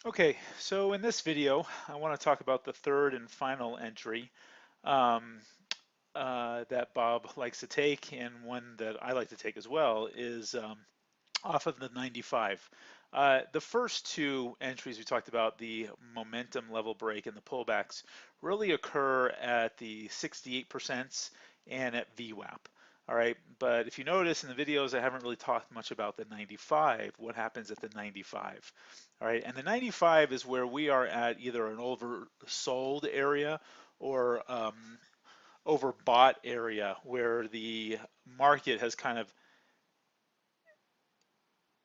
Okay, so in this video, I want to talk about the third and final entry um, that Bob likes to take, and one that I like to take as well is off of the 95. The first two entries we talked about, the momentum level break and the pullbacks, really occur at the 68% and at VWAP. All right, but if you notice in the videos, I haven't really talked much about the 95, what happens at the 95. All right, and the 95 is where we are at either an oversold area or overbought area where the market has kind of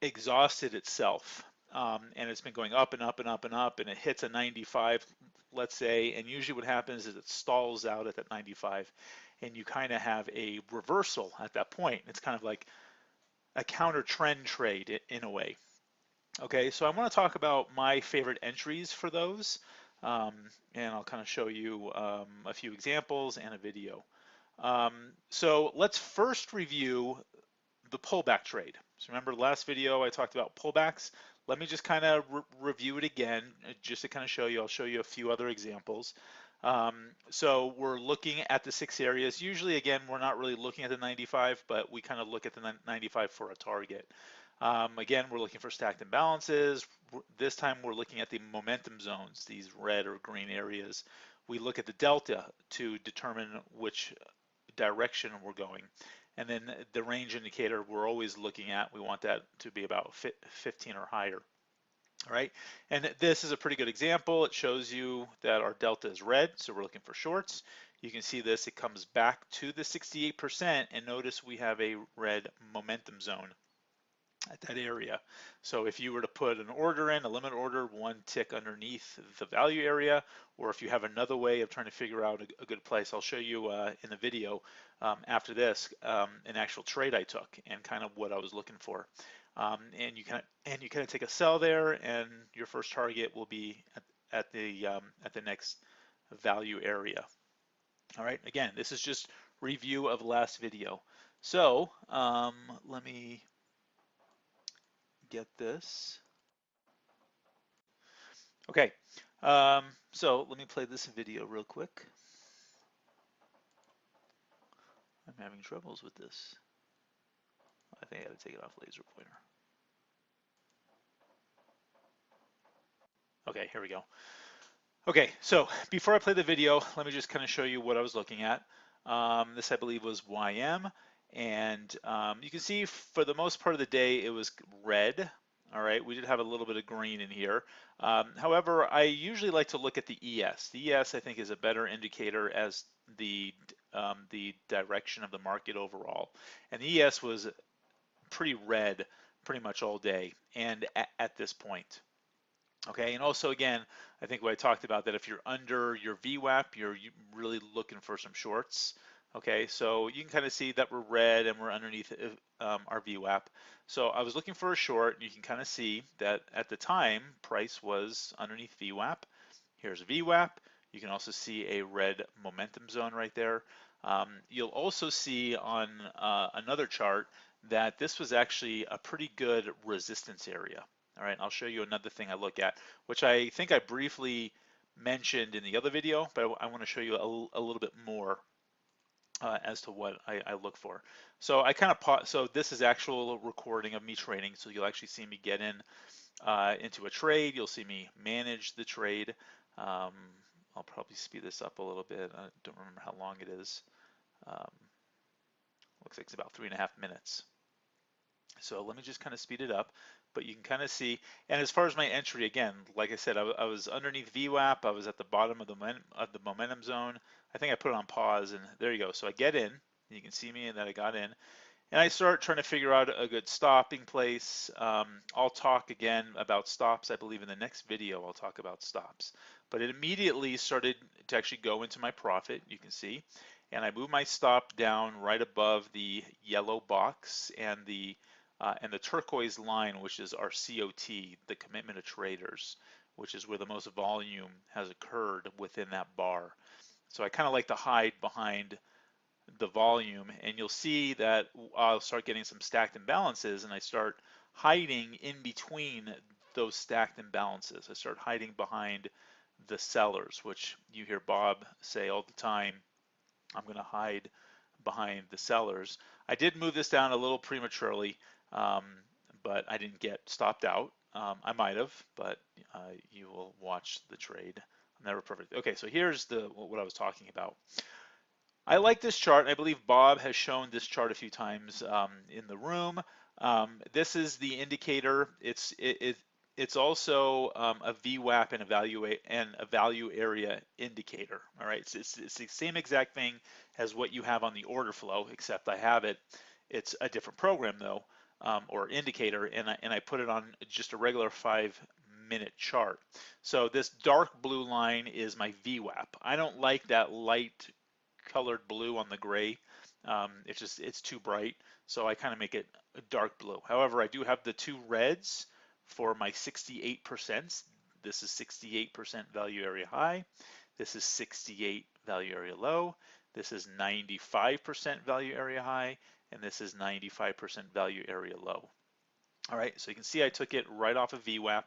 exhausted itself. And it's been going up and up and up and up, and it hits a 95, let's say, and usually what happens is it stalls out at that 95, and you kind of have a reversal at that point. It's kind of like a counter trend trade in a way. Okay, so I want to talk about my favorite entries for those, um, and I'll kind of show you a few examples and a video. So let's first review the pullback trade. So remember last video I talked about pullbacks. Let me just kind of review it again, just to kind of show you. I'll show you a few other examples. So we're looking at the 6 areas. Usually, again, we're not really looking at the 95, but we kind of look at the 95 for a target. Again, we're looking for stacked imbalances. This time we're looking at the momentum zones, these red or green areas. We look at the delta to determine which direction we're going. And then the range indicator we're always looking at, we want that to be about 15 or higher. All right, and this is a pretty good example. It shows you that our delta is red, so we're looking for shorts. You can see this, it comes back to the 68%, and notice we have a red momentum zone at that area. So if you were to put an order in, a limit order, one tick underneath the value area, or if you have another way of trying to figure out a good place, I'll show you in the video after this an actual trade I took and kind of what I was looking for. And you kind of take a sell there, and your first target will be at the next value area. All right. Again, this is just review of last video. So let me get this. Okay, so let me play this video real quick. I'm having troubles with this. I think I gotta take it off laser pointer. Okay, here we go. Okay, so before I play the video, let me just kind of show you what I was looking at. This I believe was YM, and you can see for the most part of the day it was red. All right, we did have a little bit of green in here. However, I usually like to look at the ES. The ES I think is a better indicator as the direction of the market overall. And the ES was pretty red pretty much all day and at this point. Okay, and also again, I think what I talked about that if you're under your VWAP, you're really looking for some shorts. Okay, so you can kind of see that we're red and we're underneath our VWAP. So I was looking for a short, and you can kind of see that at the time, price was underneath VWAP. Here's VWAP. You can also see a red momentum zone right there. You'll also see on another chart that this was actually a pretty good resistance area. All right, I'll show you another thing I look at, which I think I briefly mentioned in the other video, but I want to show you a little bit more as to what I look for. So I kind of so this is actual recording of me trading, so you'll actually see me get in into a trade. You'll see me manage the trade. Um, I'll probably speed this up a little bit. I don't remember how long it is. Um, looks like it's about 3.5 minutes. So let me just kind of speed it up, but you can kind of see, and as far as my entry, again, like I said, I was underneath VWAP, I was at the bottom of the momentum zone. I think I put it on pause, and there you go. So I get in, you can see me and that I got in, and I start trying to figure out a good stopping place. I'll talk again about stops. I believe in the next video I'll talk about stops. But it immediately started to actually go into my profit, you can see. And I moved my stop down right above the yellow box and the turquoise line, which is our COT, the commitment of traders, which is where the most volume has occurred within that bar. So I kind of like to hide behind the volume, and you'll see that I'll start getting some stacked imbalances, and I start hiding in between those stacked imbalances. I start hiding behind the sellers, which you hear Bob say all the time, I'm going to hide behind the sellers. I did move this down a little prematurely, but I didn't get stopped out. I might have, but you will watch the trade. I'm never perfect. Okay, so here's what I was talking about. I like this chart. I believe Bob has shown this chart a few times in the room. This is the indicator. It's also a VWAP and a value area indicator. All right, it's the same exact thing as what you have on the order flow, except I have it. It's a different program though, or indicator, and I put it on just a regular 5-minute chart. So this dark blue line is my VWAP. I don't like that light colored blue on the gray. It's too bright, so I kind of make it a dark blue. However, I do have the two reds for my 68%. This is 68% value area high. This is 68 value area low. This is 95% value area high, and this is 95% value area low. All right, so you can see I took it right off of VWAP,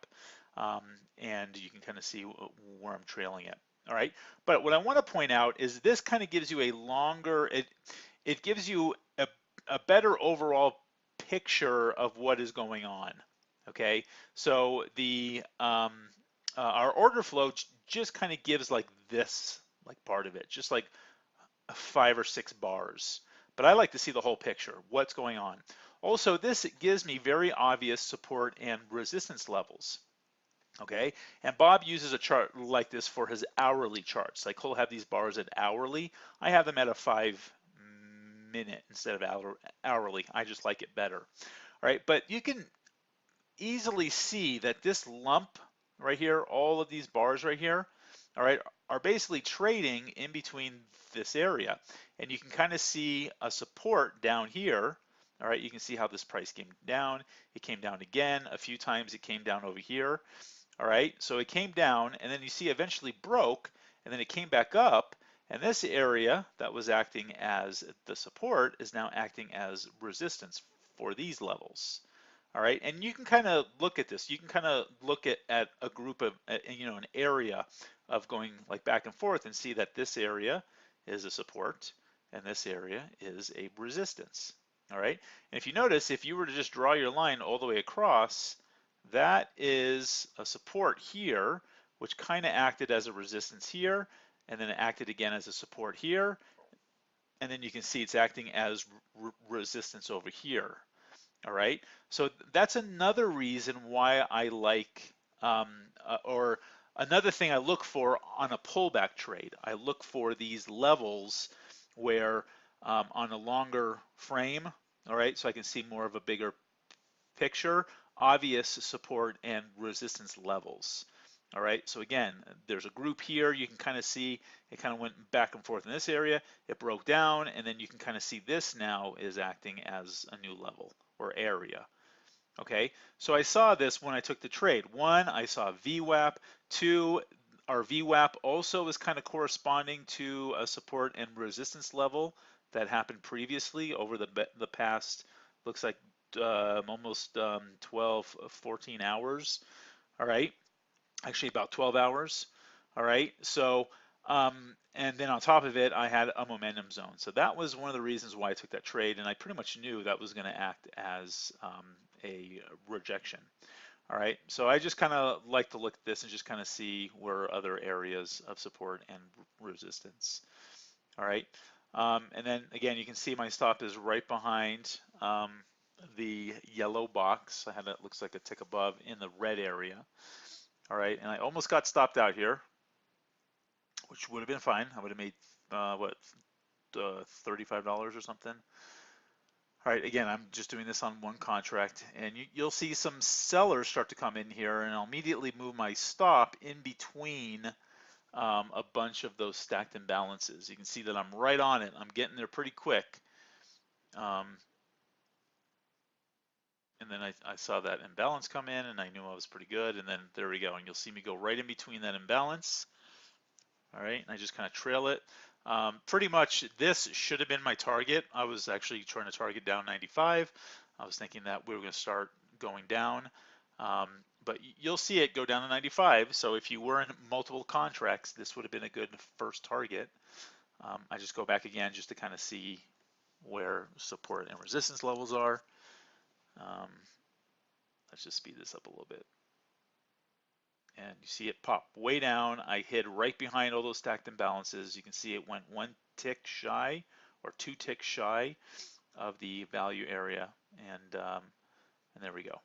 and you can kind of see where I'm trailing it. All right, but what I want to point out is this kind of gives you a longer, it gives you a better overall picture of what is going on. Okay, so our order flow just kind of gives like this, like part of it, just like 5 or 6 bars. But I like to see the whole picture, what's going on. Also, this gives me very obvious support and resistance levels. Okay, and Bob uses a chart like this for his hourly charts. Like he'll have these bars at hourly. I have them at a 5-minute instead of hourly. I just like it better. All right, but you can easily see that this lump right here, all of these bars right here, all right, are basically trading in between this area. And you can kind of see a support down here. All right, you can see how this price came down. It came down again. A few times it came down over here. All right, so it came down and then you see eventually broke and then it came back up, and this area that was acting as the support is now acting as resistance for these levels. All right, and you can kind of look at this. You can kind of look at a group of, an area of going like back and forth and see that this area is a support and this area is a resistance. All right, and if you notice, if you were to just draw your line all the way across, that is a support here, which kind of acted as a resistance here, and then it acted again as a support here, and then you can see it's acting as resistance over here. All right, so that's another reason why I like, or another thing I look for on a pullback trade. I look for these levels where on a longer frame, all right, so I can see more of a bigger picture, obvious support and resistance levels. All right, so again, there's a group here. You can kind of see it kind of went back and forth in this area. It broke down, and then you can kind of see this now is acting as a new level or area. Okay, so I saw this when I took the trade. 1, I saw VWAP. 2, our VWAP also is kind of corresponding to a support and resistance level that happened previously over the past, looks like almost 12, 14 hours. All right, actually about 12 hours. All right, so and then on top of it, I had a momentum zone. So that was one of the reasons why I took that trade, and I pretty much knew that was going to act as a rejection. All right, so I just kind of like to look at this and just kind of see where other areas of support and resistance. All right, and then again, you can see my stop is right behind the yellow box. I had it, looks like a tick above in the red area. All right, and I almost got stopped out here, which would have been fine. I would have made what, $35 or something. All right, again, I'm just doing this on one contract, and you'll see some sellers start to come in here, and I'll immediately move my stop in between a bunch of those stacked imbalances. You can see that I'm right on it. I'm getting there pretty quick. And then I saw that imbalance come in, and I knew I was pretty good, and then there we go. And you'll see me go right in between that imbalance. All right, and I just kind of trail it. Pretty much this should have been my target. I was actually trying to target down 95. I was thinking that we were going to start going down, but you'll see it go down to 95. So if you were in multiple contracts, this would have been a good first target. I just go back again just to kind of see where support and resistance levels are. Um, let's just speed this up a little bit. And you see it pop way down. I hid right behind all those stacked imbalances. You can see it went 1 tick shy or 2 ticks shy of the value area, and there we go.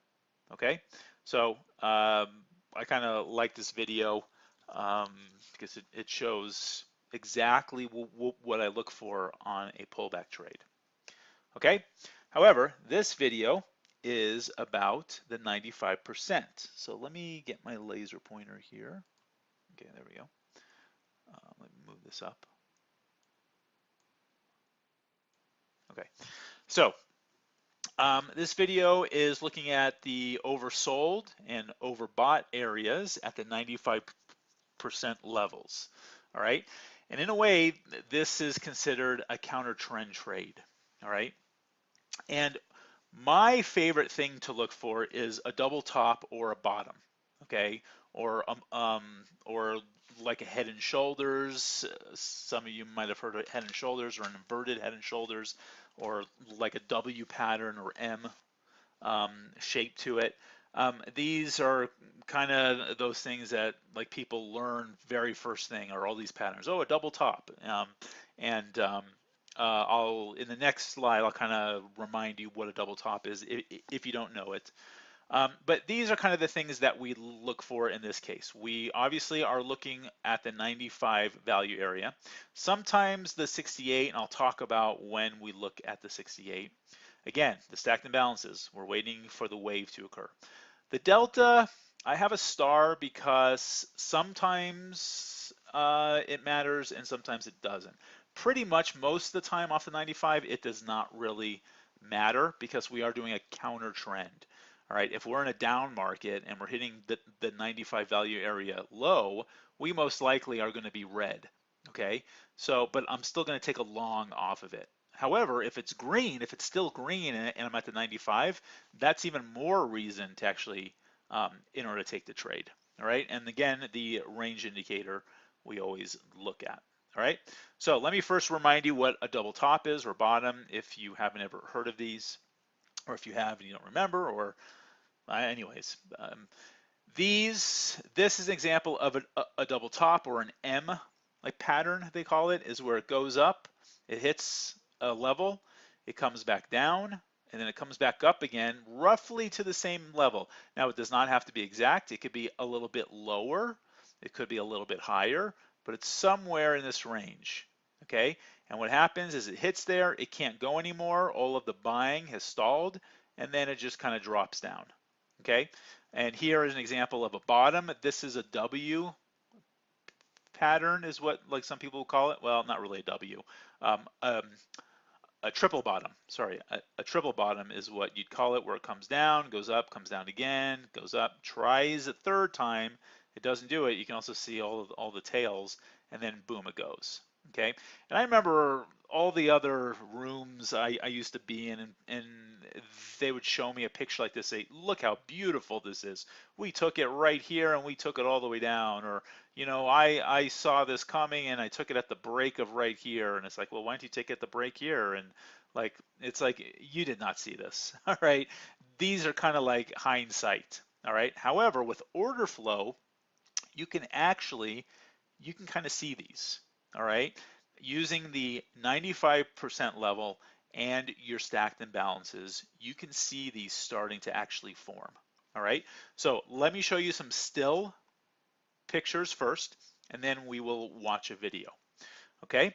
Okay, so I kind of like this video because it shows exactly what I look for on a pullback trade. Okay, however, this video is about the 95%. So let me get my laser pointer here. Okay, there we go. Let me move this up. Okay, so this video is looking at the oversold and overbought areas at the 95% levels. All right, and in a way, this is considered a counter trend trade. All right, and my favorite thing to look for is a double top or a bottom, okay, or like a head and shoulders. Some of you might have heard of head and shoulders, or an inverted head and shoulders, or like a W pattern or M shape to it. These are kind of those things that like people learn very first thing, are all these patterns. Oh, a double top, and I'll in the next slide I'll kind of remind you what a double top is if you don't know it. But these are kind of the things that we look for in this case. We obviously are looking at the 95 value area. Sometimes the 68, and I'll talk about when we look at the 68. Again, the stacked imbalances, we're waiting for the wave to occur. The delta, I have a star because sometimes it matters and sometimes it doesn't. Pretty much most of the time off the 95, it does not really matter because we are doing a counter trend. All right, if we're in a down market and we're hitting the 95 value area low, we most likely are going to be red. Okay, so but I'm still going to take a long off of it. However, if it's green, if it's still green and I'm at the 95, that's even more reason to actually in order to take the trade. All right, and again, the range indicator we always look at. All right, so let me first remind you what a double top is or bottom if you haven't ever heard of these, or if you have and you don't remember, or anyways. This is an example of a double top or an M like pattern, they call it, is where it goes up, it hits a level, it comes back down, and then it comes back up again, roughly to the same level. Now, it does not have to be exact. It could be a little bit lower. It could be a little bit higher, but it's somewhere in this range, okay? And what happens is it hits there, it can't go anymore. All of the buying has stalled, and then it just kind of drops down, okay? And here is an example of a bottom. This is a W pattern is what like some people call it. Well, not really a W. A triple bottom, sorry, a triple bottom is what you'd call it, where it comes down, goes up, comes down again, goes up, tries a third time, it doesn't do it. You can also see all the tails, and then boom, it goes. Okay, and I remember all the other rooms I used to be in, and they would show me a picture like this, say, look how beautiful this is. We took it right here and we took it all the way down, or you know, I saw this coming and I took it at the break of right here, and it's like, well, why don't you take it at the break here? And like, it's like you did not see this. All right, these are kind of like hindsight. All right, however, with order flow, you can kind of see these. All right, using the 95% level and your stacked imbalances, you can see these starting to actually form. All right, so let me show you some still pictures first, and then we will watch a video. Okay,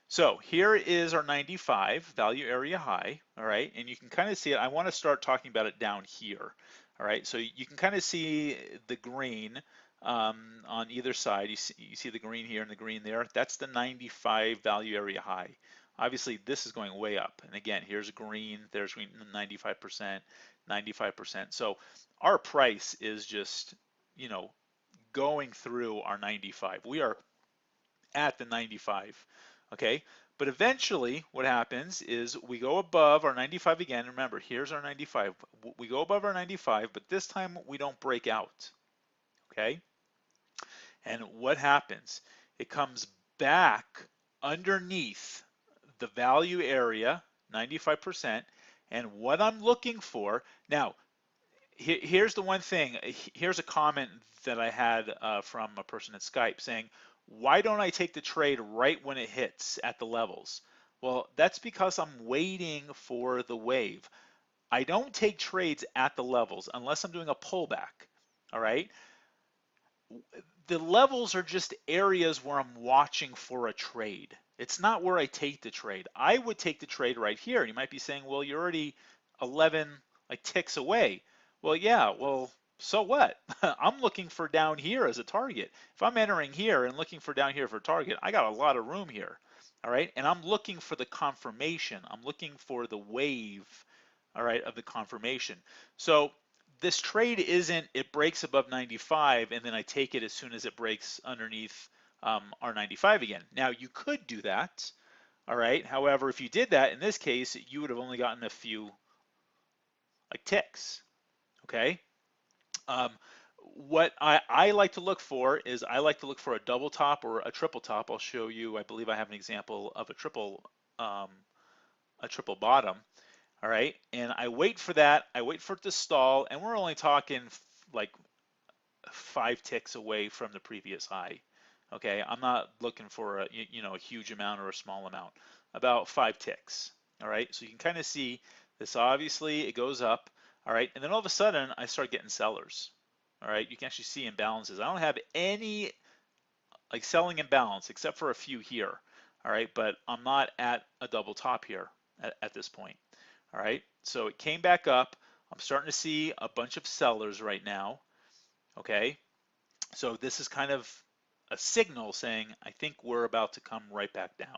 so here is our 95 value area high. All right, and you can kind of see it. I want to start talking about it down here. All right, so you can kind of see the green on either side. You see the green here and the green there. That's the 95 value area high. Obviously, this is going way up. And again, here's green, there's green, 95%, 95%. So our price is just, you know, going through our 95. We are at the 95, okay? But eventually what happens is we go above our 95 again. Remember, here's our 95. We go above our 95, but this time we don't break out, okay? And what happens? It comes back underneath the value area, 95%, and what I'm looking for, now, here's the one thing, here's a comment that I had from a person at Skype saying, why don't I take the trade right when it hits at the levels? Well, that's because I'm waiting for the wave. I don't take trades at the levels unless I'm doing a pullback, all right? The levels are just areas where I'm watching for a trade. It's not where I take the trade. I would take the trade right here. You might be saying, well, you're already 11 ticks away. Well, yeah, well, so what? I'm looking for down here as a target. If I'm entering here and looking for down here for a target, I got a lot of room here. All right, and I'm looking for the confirmation. I'm looking for the wave, all right, of the confirmation. So this trade isn't, it breaks above 95 and then I take it as soon as it breaks underneath our 95 again. Now you could do that, all right. However, if you did that in this case, you would have only gotten a few ticks, okay. Um, what I like to look for is I like to look for a double top or a triple top. I'll show you, I believe I have an example of um, a triple bottom. All right, and I wait for that. I wait for it to stall, and we're only talking like 5 ticks away from the previous high. Okay, I'm not looking for a huge amount or a small amount. About 5 ticks. All right, so you can kind of see this. Obviously, it goes up. All right, and then all of a sudden, I start getting sellers. All right, you can actually see imbalances. I don't have any selling imbalance except for a few here. All right, but I'm not at a double top here at this point. All right, so it came back up. I'm starting to see a bunch of sellers right now. Okay, so this is kind of a signal saying, I think we're about to come right back down.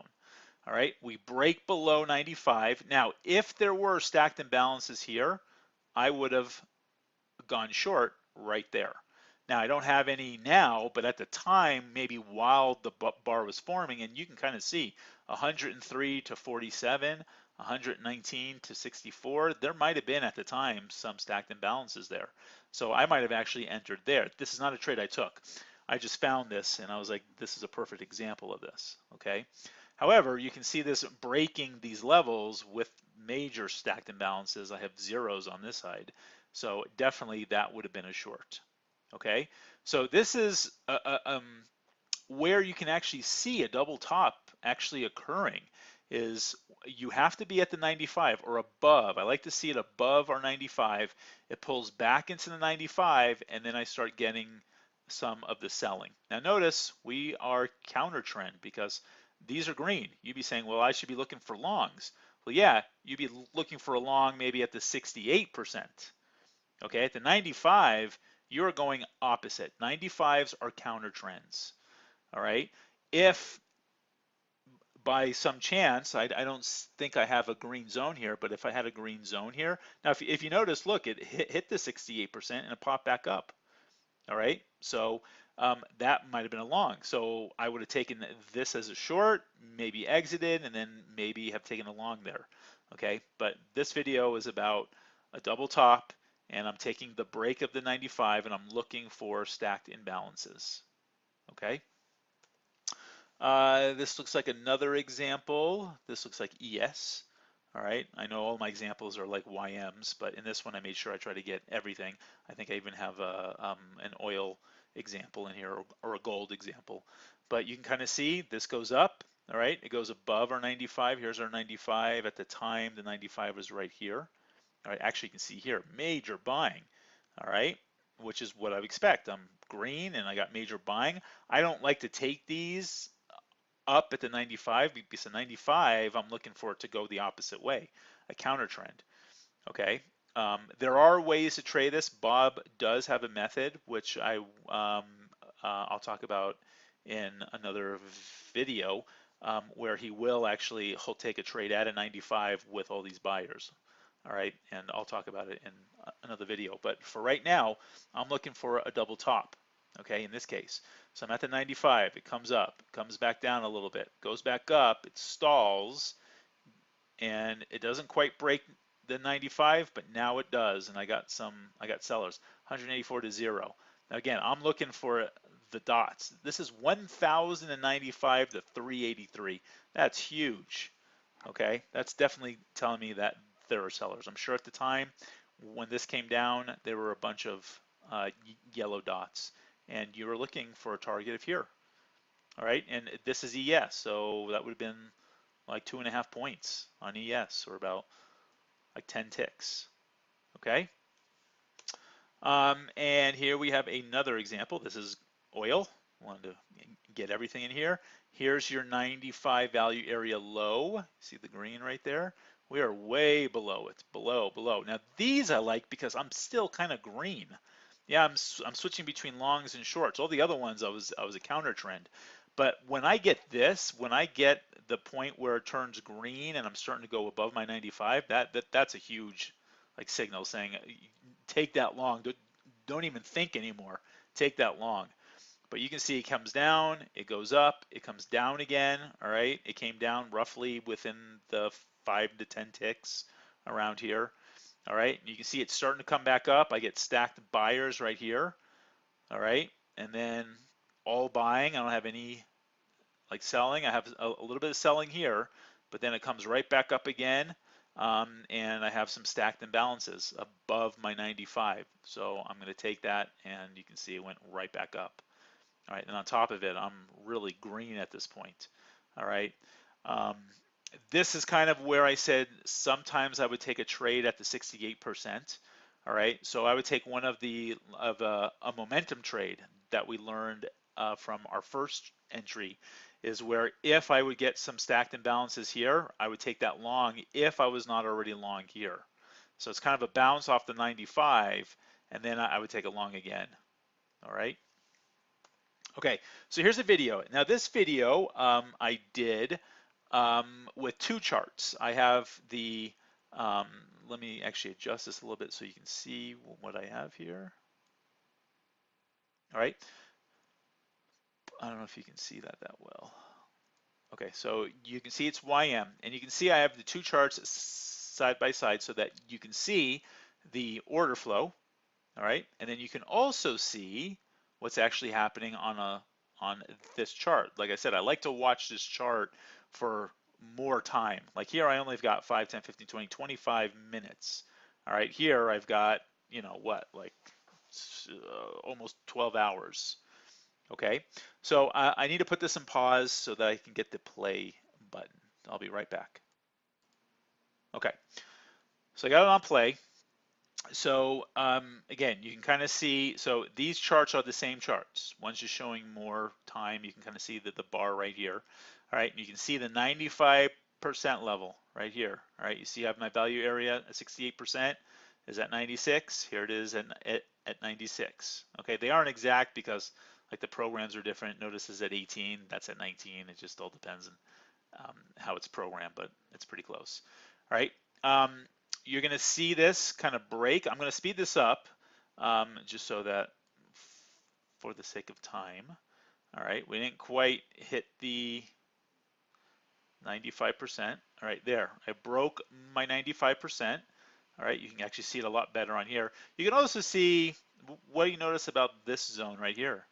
All right, we break below 95. Now, if there were stacked imbalances here, I would have gone short right there. Now, I don't have any now, but at the time, maybe while the bar was forming, and you can kind of see 103 to 47, 119 to 64, there might have been at the time some stacked imbalances there. So I might have actually entered there. This is not a trade I took. I just found this and I was like, this is a perfect example of this, okay? However, you can see this breaking these levels with major stacked imbalances. I have zeros on this side. So definitely that would have been a short. Okay, so this is where you can actually see a double top actually occurring is you have to be at the 95 or above. I like to see it above our 95. It pulls back into the 95 and then I start getting some of the selling. Now notice we are counter trend because these are green. You'd be saying, well, I should be looking for longs. Well, yeah, you'd be looking for a long maybe at the 68%. Okay, at the 95, you're going opposite. 95s are counter trends. All right, if by some chance, I don't think I have a green zone here, but if I had a green zone here, now if you notice, look, it hit the 68% and it popped back up. All right, so that might have been a long. So I would have taken this as a short, maybe exited, and then maybe have taken a long there. Okay, but this video is about a double top, and I'm taking the break of the 95, and I'm looking for stacked imbalances. Okay. This looks like another example. This looks like ES. All right, I know all my examples are like YMs, but in this one I made sure I try to get everything. I think I even have an oil example in here or a gold example. But you can kind of see this goes up, all right? It goes above our 95. Here's our 95. At the time, the 95 was right here. All right, actually you can see here, major buying, all right? Which is what I would expect. I'm green and I got major buying. I don't like to take these up at the 95 because the 95 I'm looking for it to go the opposite way, a counter trend. Okay, there are ways to trade this. Bob does have a method which I'll talk about in another video where he'll take a trade at a 95 with all these buyers. All right, and I'll talk about it in another video. But for right now, I'm looking for a double top. okay, in this case. So I'm at the 95, it comes up, comes back down a little bit, goes back up, it stalls, and it doesn't quite break the 95, but now it does, and I got sellers, 184 to 0. Now again, I'm looking for the dots. This is 1,095 to 383. That's huge. Okay, that's definitely telling me that there are sellers. I'm sure at the time when this came down, there were a bunch of yellow dots, and you were looking for a target of here. All right, and this is ES, so that would have been like 2.5 points on ES, or about like 10 ticks. Okay, and here we have another example. This is oil. I wanted to get everything in here. Here's your 95 value area low. See the green right there? We are way below it, below. Now these I like because I'm still kind of green. Yeah, I'm switching between longs and shorts. All the other ones I was a counter trend. But when I get this, when I get the point where it turns green and I'm starting to go above my 95, that's a huge like signal saying take that long. Don't even think anymore. Take that long. But you can see it comes down, it goes up, it comes down again. All right, it came down roughly within the 5 to 10 ticks around here. All right, you can see it's starting to come back up. I get stacked buyers right here. All right, and then all buying. I don't have any like selling. I have a little bit of selling here, but then it comes right back up again. And I have some stacked imbalances above my 95. So I'm going to take that, and you can see it went right back up. All right, and on top of it, I'm really green at this point. All right. Um, this is kind of where I said sometimes I would take a trade at the 68%. All right, so I would take one of a momentum trade that we learned from our first entry, is where if I would get some stacked imbalances here, I would take that long if I was not already long here. So it's kind of a bounce off the 95, and then I would take a long again. All right. Okay, so here's a video. Now this video I did with two charts. I have the, let me actually adjust this a little bit so you can see what I have here. All right, I don't know if you can see that well. Okay, so you can see it's YM, and you can see I have the two charts side by side so that you can see the order flow. All right, and then you can also see what's actually happening on this chart. Like I said, I like to watch this chart for more time. Like here, I only have got 5, 10, 15, 20, 25 minutes. All right, here I've got, you know what, like almost 12 hours. Okay, so I need to put this in pause so that I can get the play button. I'll be right back. Okay, so I got it on play. So again, you can kind of see, so these charts are the same charts. One's just showing more time. You can kind of see that the bar right here. All right, and you can see the 95% level right here. All right, you see I have my value area at 68% is at 96. Here it is at 96. Okay, they aren't exact because like the programs are different. Notice is at 18, that's at 19. It just all depends on how it's programmed, but it's pretty close. All right. You're going to see this kind of break. I'm going to speed this up just so that for the sake of time. All right, we didn't quite hit the 95%. All right, there, I broke my 95%. All right, you can actually see it a lot better on here. You can also see, what do you notice about this zone right here?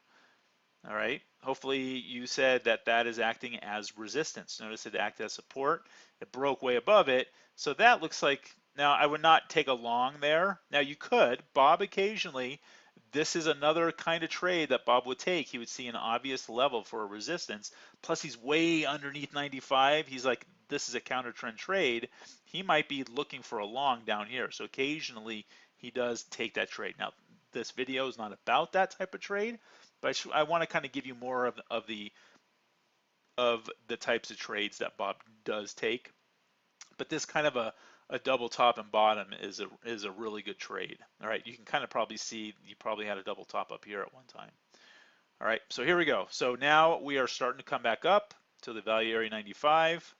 All right, hopefully you said that that is acting as resistance. Notice it acted as support. It broke way above it. So that looks like, now I would not take a long there. Now you could, Bob occasionally, this is another kind of trade that Bob would take. He would see an obvious level for a resistance. Plus he's way underneath 95. He's like, this is a counter trend trade. He might be looking for a long down here. So occasionally he does take that trade. Now this video is not about that type of trade, but I want to kind of give you more of the types of trades that Bob does take. But this kind of a double top and bottom is a really good trade. All right, you can kind of probably see you probably had a double top up here at one time. All right, so here we go. So now we are starting to come back up to the value area 95.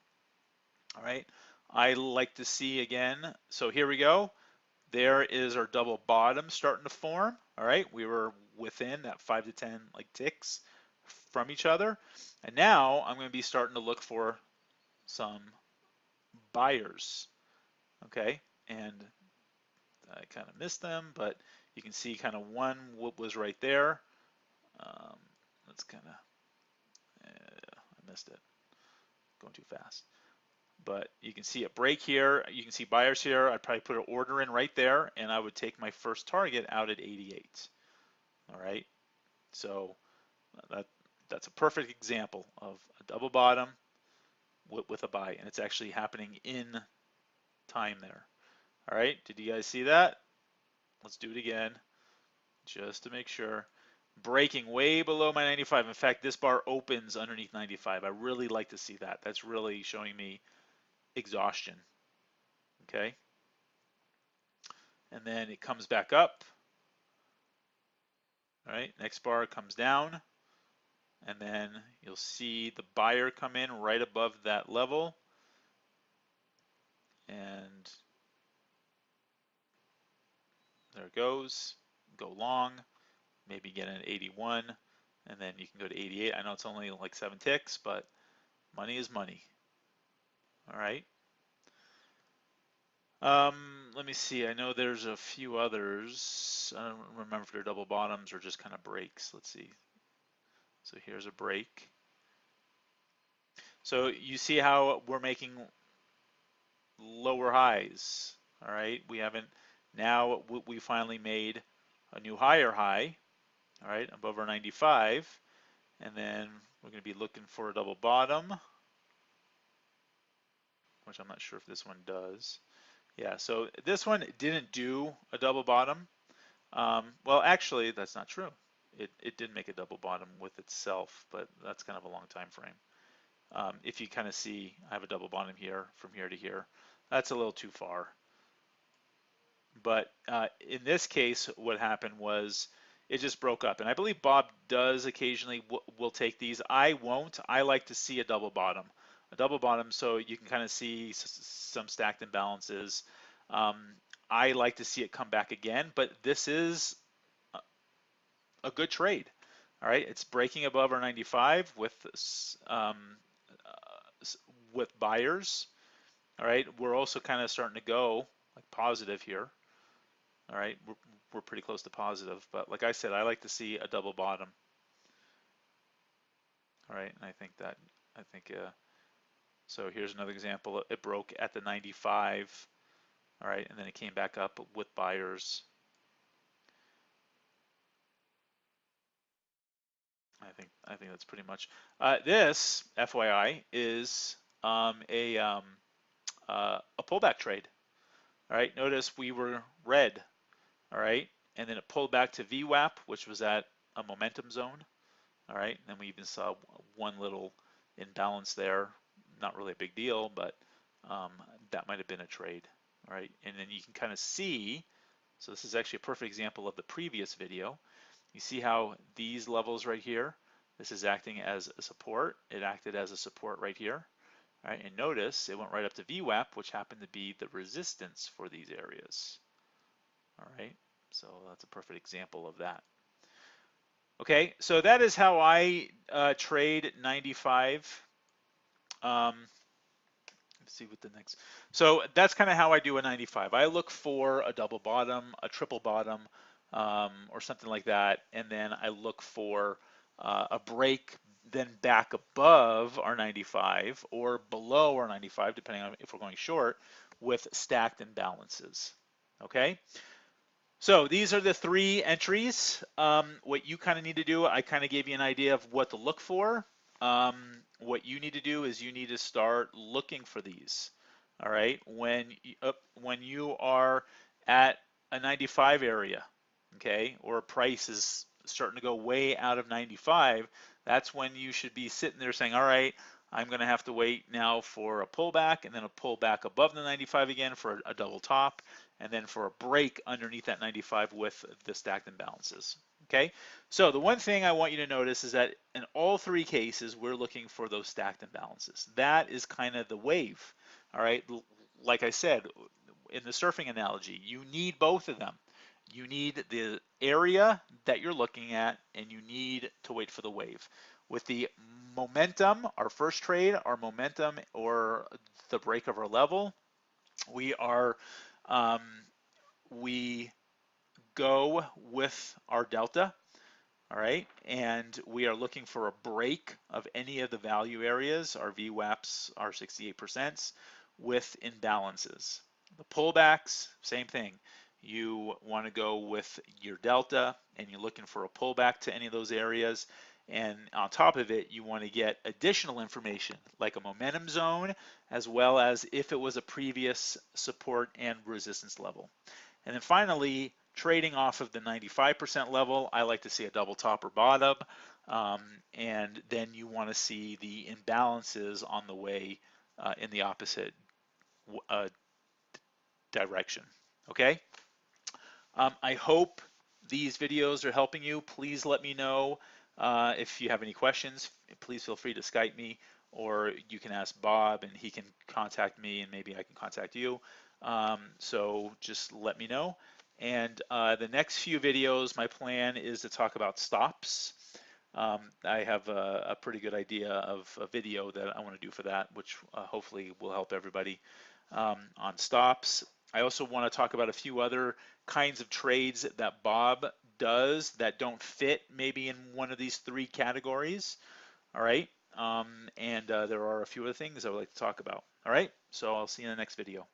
All right, I like to see again. So here we go. There is our double bottom starting to form. All right, we were within that 5 to 10 like ticks from each other. And now I'm going to be starting to look for some buyers. Okay, and I kind of missed them, but you can see kind of one was right there. Um, let's kind of, I missed it, going too fast. But you can see a break here. You can see buyers here. I'd probably put an order in right there, and I would take my first target out at 88. All right, so that's a perfect example of a double bottom with a buy, and it's actually happening in time there. All right, did you guys see that? Let's do it again, just to make sure. Breaking way below my 95. In fact, this bar opens underneath 95. I really like to see that. That's really showing me exhaustion. Okay, and then it comes back up. All right, next bar comes down, and then you'll see the buyer come in right above that level, and there it goes. Go long, maybe get an 81, and then you can go to 88. I know it's only like 7 ticks, but money is money. All right. Let me see. I know there's a few others. I don't remember if they're double bottoms or just kind of breaks. Let's see. So here's a break. So you see how we're making lower highs. All right. We haven't, now we finally made a new higher high. All right. Above our 95. And then we're going to be looking for a double bottom, which I'm not sure if this one does. Yeah, so this one didn't do a double bottom. Well, actually, that's not true. It did make a double bottom with itself, but that's kind of a long time frame. If you kind of see, I have a double bottom here from here to here. That's a little too far. But in this case, what happened was it just broke up. And I believe Bob does occasionally will take these. I won't. I like to see a double bottom. A double bottom so you can kind of see some stacked imbalances. I like to see it come back again, but this is a good trade. All right, it's breaking above our 95 with buyers. All right, we're also kind of starting to go like positive here. All right, we're pretty close to positive, but like I said, I like to see a double bottom. All right, and I think so here's another example. It broke at the 95. All right, and then it came back up with buyers. I think that's pretty much. This, FYI, is a pullback trade. All right, notice we were red. All right, and then it pulled back to VWAP, which was at a momentum zone. All right, and then we even saw one little imbalance there. Not really a big deal, but that might have been a trade. All right, and then you can kind of see. So this is actually a perfect example of the previous video. You see how these levels right here, this is acting as a support. It acted as a support right here. All right, and notice it went right up to VWAP, which happened to be the resistance for these areas. All right, so that's a perfect example of that. Okay, so that is how I trade 95. Let's see what the next. So that's kind of how I do a 95. I look for a double bottom, a triple bottom, or something like that, and then I look for a break then back above our 95 or below our 95, depending on if we're going short, with stacked imbalances. Okay. So these are the 3 entries. What you kind of need to do, I kind of gave you an idea of what to look for. What you need to do is you need to start looking for these. All right, when you are at a 95 area, okay, or a price is starting to go way out of 95, that's when you should be sitting there saying, all right, I'm going to have to wait now for a pullback and then a pullback above the 95 again for a double top, and then for a break underneath that 95 with the stacked imbalances. Okay, so the one thing I want you to notice is that in all 3 cases, we're looking for those stacked imbalances. That is kind of the wave. All right, like I said, in the surfing analogy, you need both of them. You need the area that you're looking at, and you need to wait for the wave. With the momentum, our first trade, our momentum or the break of our level, we are um, we go with our delta, all right, and we are looking for a break of any of the value areas, our VWAPs, our 68%, with imbalances. The pullbacks, same thing. You want to go with your delta, and you're looking for a pullback to any of those areas. And on top of it, you want to get additional information like a momentum zone, as well as if it was a previous support and resistance level. And then finally, trading off of the 95% level, I like to see a double top or bottom. Um, and then you want to see the imbalances on the way in the opposite uh, direction. Okay. I hope these videos are helping you. Please let me know if you have any questions. Please feel free to Skype me, or you can ask Bob and he can contact me, and maybe I can contact you. So just let me know. And the next few videos, my plan is to talk about stops. I have a pretty good idea of a video that I want to do for that, which hopefully will help everybody on stops. I also want to talk about a few other kinds of trades that Bob does that don't fit maybe in one of these three categories. All right. And there are a few other things I would like to talk about. All right. So I'll see you in the next video.